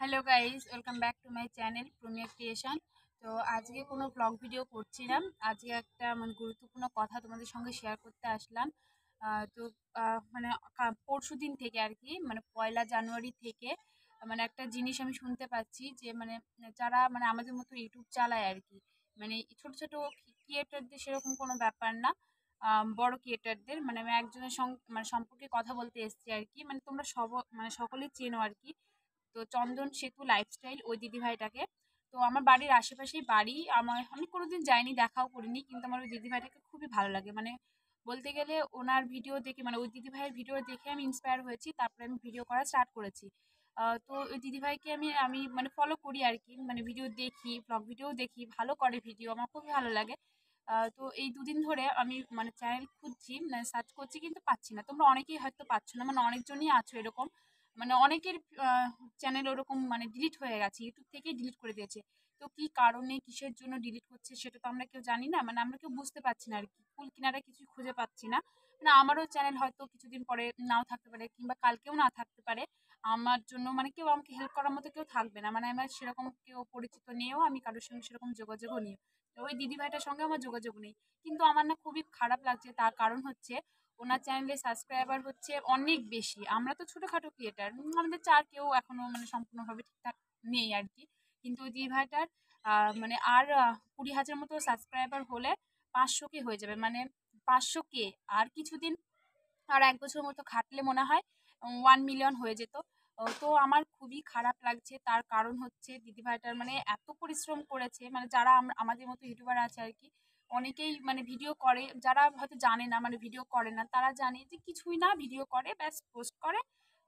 Hello guys, welcome back to my channel Promiya creation. তো আজকে কোনো ব্লগ ভিডিও করছি না। আজকে একটা গুরুত্বপূর্ণ কথা তোমাদের সঙ্গে শেয়ার করতে আসলাম। তো মানে পরশু দিন থেকে আর কি, মানে 1লা জানুয়ারি থেকে একটা জিনিস আমি শুনতে পাচ্ছি যে যারা আমাদের মতো ইউটিউব চালায় আর কি, মানে ছোট ছোট ক্রিয়েটারদের সেরকম কোনো ব্যাপার না। বড় ক্রিয়েটারদের আমি একজনের সম্পর্কে কথা বলতে এসেছি আর কি। তোমরা সকলেই চেনো আর কি। তো চন্দন সেতু লাইফস্টাইল ওই দিদিভাইটাকে। তো আমার বাড়ির আশেপাশেই বাড়ি। আমি কোনোদিন যাইনি, দেখাও করিনি, কিন্তু আমার ওই দিদিভাইটাকে খুবই ভালো লাগে। বলতে গেলে ওনার ভিডিও দেখে, ওই দিদিভাইয়ের ভিডিও দেখে আমি ইন্সপায়ার হয়েছি, তারপরে আমি ভিডিও করা স্টার্ট করেছি। তো ওই দিদিভাইকে আমি আমি ফলো করি আর কি, ভিডিও দেখি, ব্লগ ভিডিও দেখি, ভালো করে ভিডিও, আমার খুবই ভালো লাগে। তো এই দুদিন ধরে আমি চ্যানেল খুঁজছি, সার্চ করছি, কিন্তু পাচ্ছি না। তোমরা অনেকেই হয়তো পাচ্ছ না, অনেকজনই আছো এরকম। অনেকের চ্যানেল ওরকম ডিলিট হয়ে গেছে, ইউটিউব থেকেই ডিলিট করে দিয়েছে। তো কি কারণে, কিসের জন্য ডিলিট হচ্ছে সেটা তো আমরা কেউ জানি না, আমরা কেউ বুঝতে পারছি না আর কি, কুল কিনারা কিছুই খুঁজে পাচ্ছি না। আমারও চ্যানেল হয়তো কিছুদিন পরে নাও থাকতে পারে, কিংবা কালকেও না থাকতে পারে। আমার জন্য কেউ আমাকে হেল্প করার মতো কেউ থাকবে না, আমার সেরকম কেউ পরিচিত নেও, আমি কারোর সঙ্গে সেরকম যোগাযোগও নেই। তো ওই দিদিভাইটার সঙ্গে আমার যোগাযোগ নেই। কিন্তু আমার না খুবই খারাপ লাগছে, তার কারণ হচ্ছে ওনার চ্যানেলে সাবস্ক্রাইবার হচ্ছে অনেক বেশি। আমরা তো ছোটখাটো ক্রিয়েটার, আমাদের কেউ এখনো সম্পূর্ণভাবে ঠিকঠাক নেই আর কি। কিন্তু ওই দিদিভাইটার আর 20,000 মতো সাবস্ক্রাইবার হলে 500K হয়ে যাবে, 500K। আর কিছুদিন, আর 1 বছর মতো খাটলে মনে হয় 1 মিলিয়ন হয়ে যেত। তো আমার খুবই খারাপ লাগছে, তার কারণ হচ্ছে দিদিভাইটার এত পরিশ্রম করেছে, যারা আমাদের মতো ইউটিউবার আছে আর কি, অনেকেই ভিডিও করে, যারা হয়তো জানে না, ভিডিও করে না, তারা জানে যে কিছুই না, ভিডিও করে ব্যাস, পোস্ট করে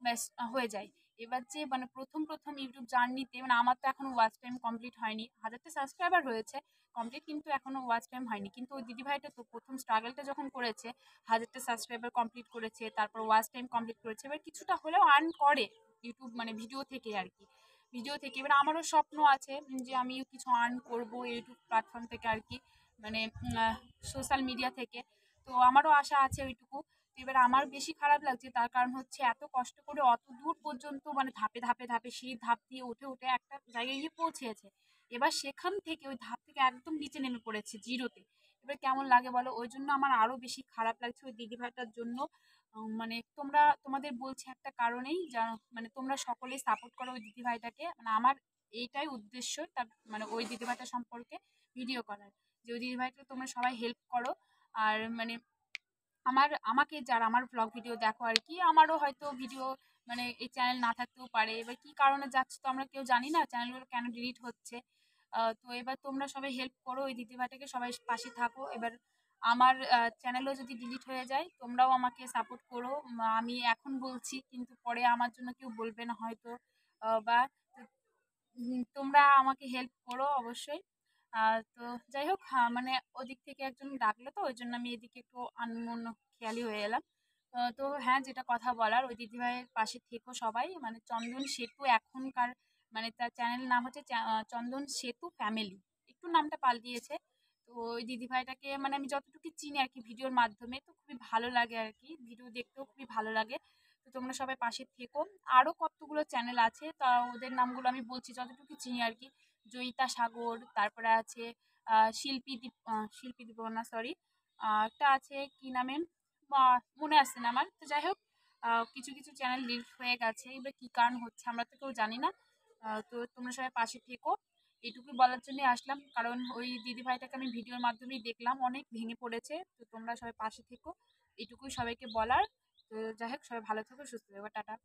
ব্যাস, হয়ে যায়। এবার যে প্রথম প্রথম ইউটিউব জার্নিতে, আমার তো এখনো ওয়াচ টাইম কমপ্লিট হয়নি, 1000টা সাবস্ক্রাইবার হয়েছে কমপ্লিট, কিন্তু এখনো ওয়াচ টাইম হয়নি। কিন্তু ওই দিদিভাইটা তো প্রথম স্ট্রাগলটা যখন করেছে, 1000টা সাবস্ক্রাইবার কমপ্লিট করেছে, তারপর ওয়াচ টাইম কমপ্লিট করেছে, এবার কিছুটা হলেও আর্ন করে ইউটিউব ভিডিও থেকে আর কি, ভিডিও থেকে। এবার আমারও স্বপ্ন আছে যে আমিও কিছু আর্ন করব ইউটিউব প্ল্যাটফর্ম থেকে আর কি, সোশ্যাল মিডিয়া থেকে। তো আমারও আশা আছে ওইটুকু। তো এবার আমার বেশি খারাপ লাগছে, তার কারণ হচ্ছে এত কষ্ট করে অত দূর পর্যন্ত, ধাপে ধাপে ধাপে সিঁড়ির ধাপ দিয়ে উঠে উঠে একটা জায়গায় গিয়ে পৌঁছেছে। এবার সেখান থেকে, ওই ধাপ থেকে একদম নিচে নেমে পড়েছে, জিরোতে। এবার কেমন লাগে বলো? ওই জন্য আমার আরো বেশি খারাপ লাগছে ওই দিদিভাইটার জন্য। তোমাদের বলছি একটা কারণেই, তোমরা সকলেই সাপোর্ট করো ওই দিদিভাইটাকে। আমার এইটাই উদ্দেশ্য, তার ওই দিদিভাইটা সম্পর্কে ভিডিও করার, যে ওই দিদিভাইটা তোমরা সবাই হেল্প করো। আর আমাকে যারা আমার ব্লগ ভিডিও দেখো আর কি, আমারও হয়তো ভিডিও এই চ্যানেল না থাকতেও পারে। এবার কি কারণে যাচ্ছে তো আমরা কেউ জানি না, চ্যানেলগুলো কেন ডিলিট হচ্ছে। তো এবার তোমরা সবাই হেল্প করো ওই দিদিভাইটাকে, সবাই পাশে থাকো। এবার আমার চ্যানেলও যদি ডিলিট হয়ে যায়, তোমরাও আমাকে সাপোর্ট করো। আমি এখন বলছি, কিন্তু পরে আমার জন্য কেউ বলবে না হয়তো, বা তোমরা আমাকে হেল্প করো অবশ্যই। তো যাই হোক, ওদিক থেকে একজন ডাকলো, তো ওই জন্য আমি এদিকে একটু অন্য খেয়ালি হয়ে এলাম। তো হ্যাঁ, যেটা কথা বলার, ওই দিদিভাইয়ের পাশে থেকো সবাই। চন্দন সেতু এখনকার, তার চ্যানেল নাম হচ্ছে চন্দন সেতু ফ্যামিলি, একটু নামটা পাল্টিয়েছে। তো ওই দিদিভাইটাকে আমি যতটুকু চিনি আর কি ভিডিওর মাধ্যমে, তো খুবই ভালো লাগে আর কি, ভিডিও দেখতেও খুবই ভালো লাগে। তো তোমরা সবাই পাশে থেকো। আরো কতগুলো চ্যানেল আছে, তা ওদের নামগুলো আমি বলছি যতটুকু চিনি আর কি। জয়িতা সাগর, তারপরে আছে শিল্পী দীপ না, সরি, একটা আছে কি নামে, মনে আসছে না আমার। তো যাই হোক, কিছু কিছু চ্যানেল ডিলিট হয়ে গেছে, এবার কি কারণ হচ্ছে আমরা তো কেউ জানি না। তো তোমরা সবাই পাশে থেকো, এইটুকুই বলার জন্যই আসলাম, কারণ ওই দিদিভাইটাকে আমি ভিডিওর মাধ্যমেই দেখলাম অনেক ভেঙে পড়েছে। তো তোমরা সবাই পাশে থেকো, এইটুকুই সবাইকে বলার। তো যাই হোক, সবাই ভালো থেকো, সুস্থ থেকো, টাটা।